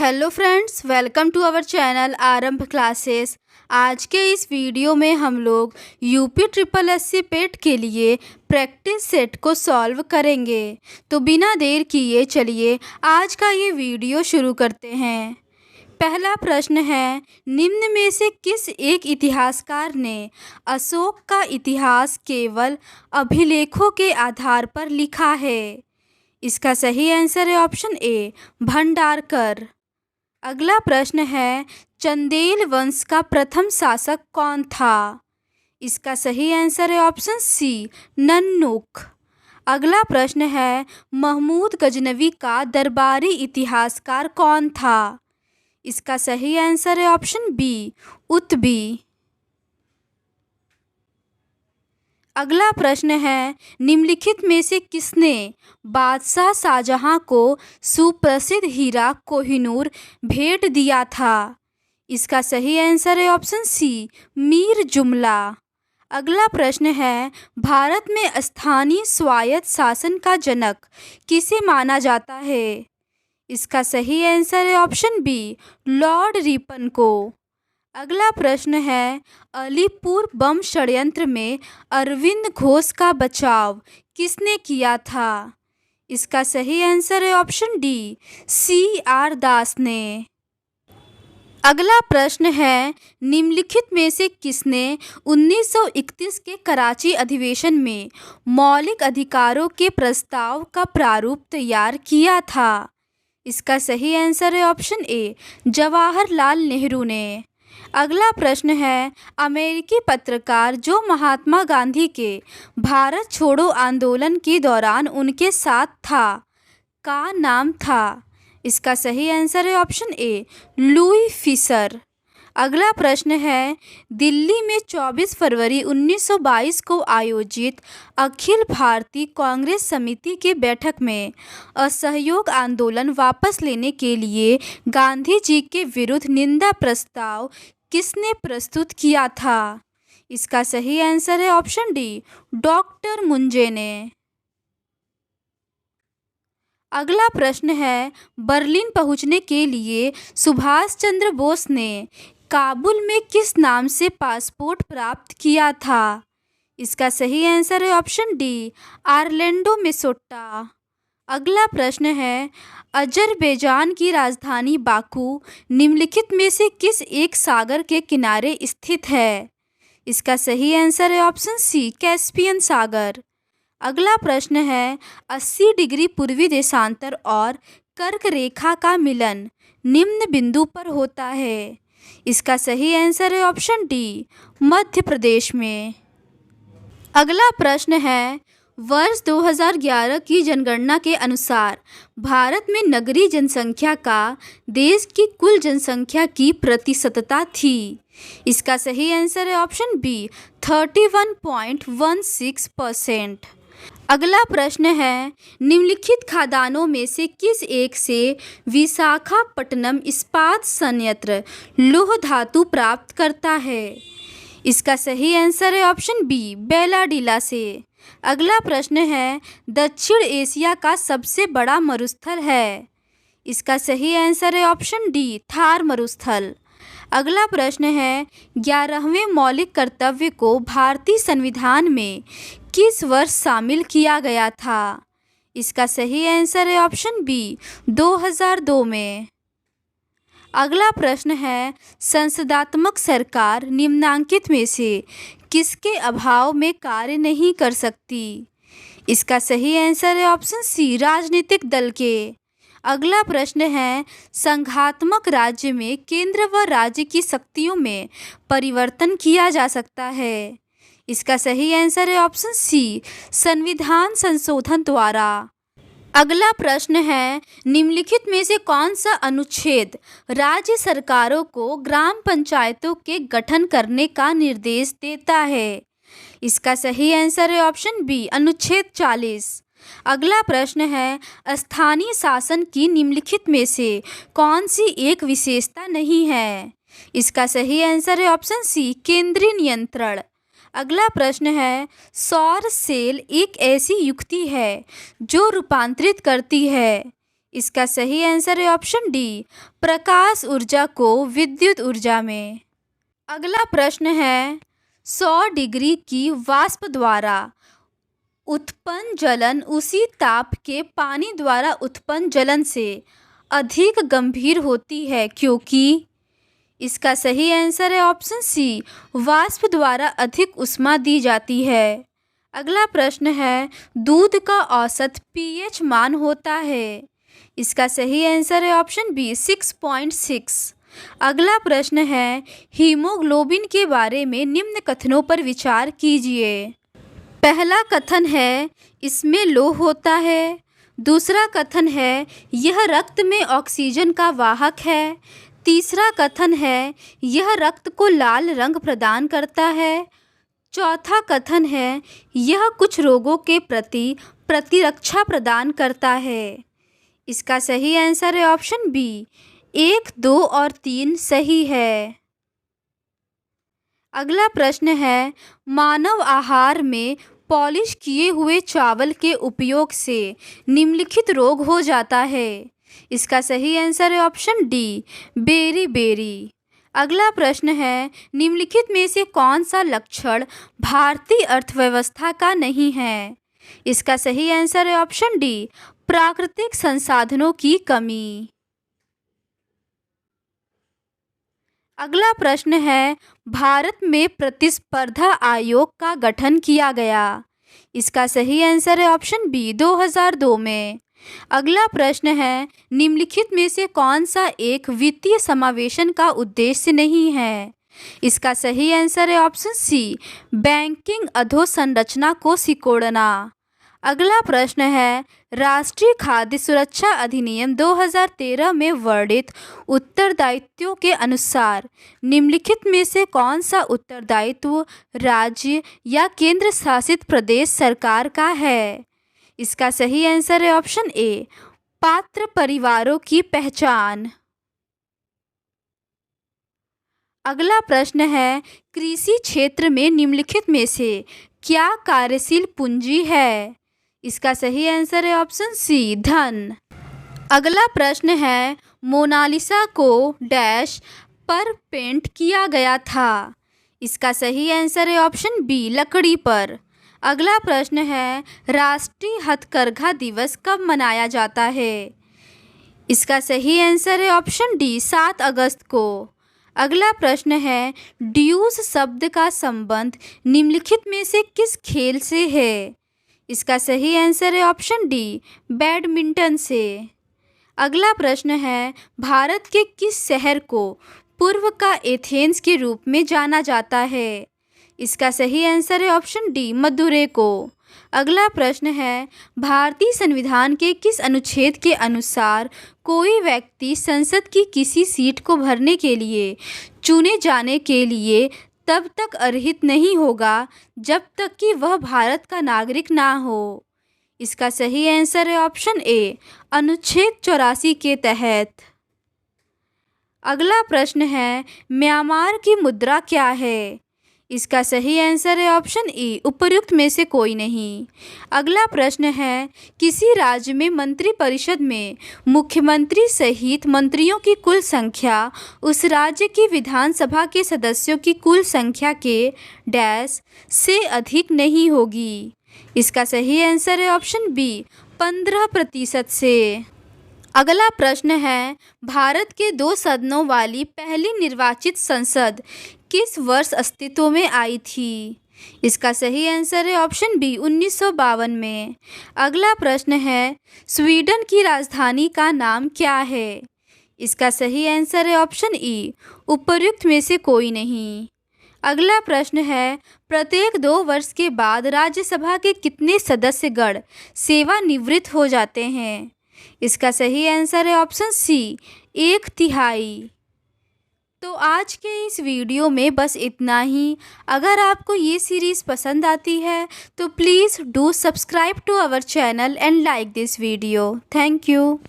Hello friends, welcome to our channel Aarambh classes. आज के इस वीडियो में हम लोग यूपी ट्रिपल एससी पेट के लिए प्रैक्टिस सेट को सॉल्व करेंगे। तो बिना देर किए चलिए आज का ये वीडियो शुरू करते हैं। पहला प्रश्न है, निम्न में से किस एक इतिहासकार ने अशोक का इतिहास केवल अभिलेखों के आधार पर लिखा है? इसका सही आंसर है ऑप्शन ए, भंडारकर। अगला प्रश्न है, चंदेल वंश का प्रथम शासक कौन था? इसका सही आंसर है ऑप्शन सी, नन्नुक। अगला प्रश्न है, महमूद गजनवी का दरबारी इतिहासकार कौन था? इसका सही आंसर है ऑप्शन बी, उत्बी। अगला प्रश्न है, निम्नलिखित में से किसने बादशाह शाहजहां को सुप्रसिद्ध हीरा कोहिनूर भेंट दिया था? इसका सही आंसर है ऑप्शन सी, मीर जुमला। अगला प्रश्न है, भारत में स्थानीय स्वायत्त शासन का जनक किसे माना जाता है? इसका सही आंसर है ऑप्शन बी, लॉर्ड रिपन को। अगला प्रश्न है, अलीपुर बम षड्यंत्र में अरविंद घोष का बचाव किसने किया था? इसका सही आंसर है ऑप्शन डी, CR दास ने। अगला प्रश्न है, निम्नलिखित में से किसने 1931 के कराची अधिवेशन में मौलिक अधिकारों के प्रस्ताव का प्रारूप तैयार किया था? इसका सही आंसर है ऑप्शन ए, जवाहरलाल नेहरू ने। अगला प्रश्न है, अमेरिकी पत्रकार जो महात्मा गांधी के भारत छोड़ो आंदोलन के दौरान उनके साथ था, का नाम था? इसका सही आंसर है ऑप्शन ए, लुई फिशर। अगला प्रश्न है, दिल्ली में 24 फरवरी 1922 को आयोजित अखिल भारतीय कांग्रेस समिति के बैठक में असहयोग आंदोलन वापस लेने के लिए गांधी जी के विरुद्ध निंदा प्रस्ताव किसने प्रस्तुत किया था? इसका सही आंसर है ऑप्शन डी, डॉक्टर मुंजे ने। अगला प्रश्न है, बर्लिन पहुंचने के लिए सुभाष चंद्र बोस ने काबुल में किस नाम से पासपोर्ट प्राप्त किया था? इसका सही आंसर है ऑप्शन डी, आर्लेंडो मेसोट्टा। अगला प्रश्न है, अजरबैजान की राजधानी बाकू निम्नलिखित में से किस एक सागर के किनारे स्थित है? इसका सही आंसर है ऑप्शन सी, कैस्पियन सागर। अगला प्रश्न है, 80 डिग्री पूर्वी देशांतर और कर्क रेखा का मिलन निम्न बिंदु पर होता है? इसका सही आंसर है ऑप्शन डी, मध्य प्रदेश में। अगला प्रश्न है, वर्ष 2011 की जनगणना के अनुसार भारत में नगरीय जनसंख्या का देश की कुल जनसंख्या की प्रतिशतता थी? इसका सही आंसर है ऑप्शन बी, 31.16%। अगला प्रश्न है, निम्नलिखित खदानों में से किस एक से विशाखापट्टनम इस्पात संयंत्र लौह धातु प्राप्त करता है? इसका सही आंसर है ऑप्शन बी, बेलाडीला से। अगला प्रश्न है, दक्षिण एशिया का सबसे बड़ा मरुस्थल है? इसका सही आंसर है ऑप्शन डी, थार मरुस्थल। अगला प्रश्न है, 11वें मौलिक कर्तव्य को भारतीय संविधान में किस वर्ष शामिल किया गया था? इसका सही आंसर है ऑप्शन बी, 2002 में। अगला प्रश्न है, संसदात्मक सरकार निम्नांकित में से किसके अभाव में कार्य नहीं कर सकती? इसका सही आंसर है ऑप्शन सी, राजनीतिक दल के। अगला प्रश्न है, संघात्मक राज्य में केंद्र व राज्य की शक्तियों में परिवर्तन किया जा सकता है? इसका सही आंसर है ऑप्शन सी, संविधान संशोधन द्वारा। अगला प्रश्न है, निम्नलिखित में से कौन सा अनुच्छेद राज्य सरकारों को ग्राम पंचायतों के गठन करने का निर्देश देता है? इसका सही आंसर है ऑप्शन बी, अनुच्छेद 40। अगला प्रश्न है, स्थानीय शासन की निम्नलिखित में से कौन सी एक विशेषता नहीं है? इसका सही आंसर है ऑप्शन सी, केंद्रीय नियंत्रण। अगला प्रश्न है, सौर सेल एक ऐसी युक्ति है जो रूपांतरित करती है इसका सही आंसर है ऑप्शन डी, प्रकाश ऊर्जा को विद्युत ऊर्जा में। अगला प्रश्न है, 100 डिग्री की वाष्प द्वारा उत्पन्न जलन उसी ताप के पानी द्वारा उत्पन्न जलन से अधिक गंभीर होती है क्योंकि। इसका सही आंसर है ऑप्शन सी, वाष्प द्वारा अधिक ऊष्मा दी जाती है। अगला प्रश्न है, दूध का औसत पीएच मान होता है। इसका सही आंसर है ऑप्शन बी, 6.6। अगला प्रश्न है, हीमोग्लोबिन के बारे में निम्न कथनों पर विचार कीजिए। पहला कथन है, इसमें लोह होता है। दूसरा कथन है, यह रक्त में ऑक्सीजन का वाहक है। तीसरा कथन है, यह रक्त को लाल रंग प्रदान करता है। चौथा कथन है, यह कुछ रोगों के प्रति प्रतिरक्षा प्रदान करता है। इसका सही आंसर है ऑप्शन बी, 1, 2 और 3 सही है। अगला प्रश्न है, मानव आहार में पॉलिश किए हुए चावल के उपयोग से निम्नलिखित रोग हो जाता है। इसका सही आंसर है ऑप्शन डी, बेरी। अगला प्रश्न है, निम्नलिखित में से कौन सा लक्षण भारतीय अर्थव्यवस्था का नहीं है। इसका सही आंसर है ऑप्शन डी, प्राकृतिक संसाधनों की कमी। अगला प्रश्न है, भारत में प्रतिस्पर्धा आयोग का गठन किया गया। इसका सही आंसर है ऑप्शन बी, 2002 में। अगला प्रश्न है, निम्नलिखित में से कौन सा एक वित्तीय समावेशन का उद्देश्य नहीं है। इसका सही आंसर है ऑप्शन सी, बैंकिंग अधोसंरचना को सिकोड़ना। अगला प्रश्न है, राष्ट्रीय खाद्य सुरक्षा अधिनियम 2013 में वर्णित उत्तरदायित्वों के अनुसार निम्नलिखित में से कौन सा उत्तरदायित्व राज्य या केंद्र शासित प्रदेश सरकार का है। इसका सही आंसर है ऑप्शन ए, पात्र परिवारों की पहचान। अगला प्रश्न है, कृषि क्षेत्र में निम्नलिखित में से क्या कार्यशील पूंजी है। इसका सही आंसर है ऑप्शन सी, धन। अगला प्रश्न है, मोनालिसा को डैश पर पेंट किया गया था। इसका सही आंसर है ऑप्शन बी, लकड़ी पर। अगला प्रश्न है, राष्ट्रीय हथकरघा दिवस कब मनाया जाता है। इसका सही आंसर है ऑप्शन डी, 7 अगस्त को। अगला प्रश्न है, ड्यूस शब्द का संबंध निम्नलिखित में से किस खेल से है। इसका सही आंसर है ऑप्शन डी, बैडमिंटन से। अगला प्रश्न है, भारत के किस शहर को पूर्व का एथेंस के रूप में जाना जाता है। इसका सही आंसर है ऑप्शन डी, मदुरै को। अगला प्रश्न है, भारतीय संविधान के किस अनुच्छेद के अनुसार कोई व्यक्ति संसद की किसी सीट को भरने के लिए चुने जाने के लिए तब तक अर्हित नहीं होगा जब तक कि वह भारत का नागरिक ना हो। इसका सही आंसर है ऑप्शन ए, अनुच्छेद 84 के तहत। अगला प्रश्न है, म्यांमार की मुद्रा क्या है। इसका सही आंसर है ऑप्शन ई, उपर्युक्त में से कोई नहीं। अगला प्रश्न है, किसी राज्य में मंत्रिपरिषद में मुख्यमंत्री सहित मंत्रियों की कुल संख्या उस राज्य की विधानसभा के सदस्यों की कुल संख्या के डैश से अधिक नहीं होगी। इसका सही आंसर है ऑप्शन बी, 15% से। अगला प्रश्न है, भारत के 2 सदनों वाली पहली निर्वाचित संसद किस वर्ष अस्तित्व में आई थी। इसका सही आंसर है ऑप्शन बी, 1952 में। अगला प्रश्न है, स्वीडन की राजधानी का नाम क्या है। इसका सही आंसर है ऑप्शन ई, उपर्युक्त में से कोई नहीं। अगला प्रश्न है, प्रत्येक 2 वर्ष के बाद राज्यसभा के कितने सदस्यगण सेवानिवृत्त हो जाते हैं। इसका सही आंसर है ऑप्शन सी, 1/3। तो आज के इस वीडियो में बस इतना ही। अगर आपको ये सीरीज़ पसंद आती है तो please do subscribe to our channel and like this video. Thank you.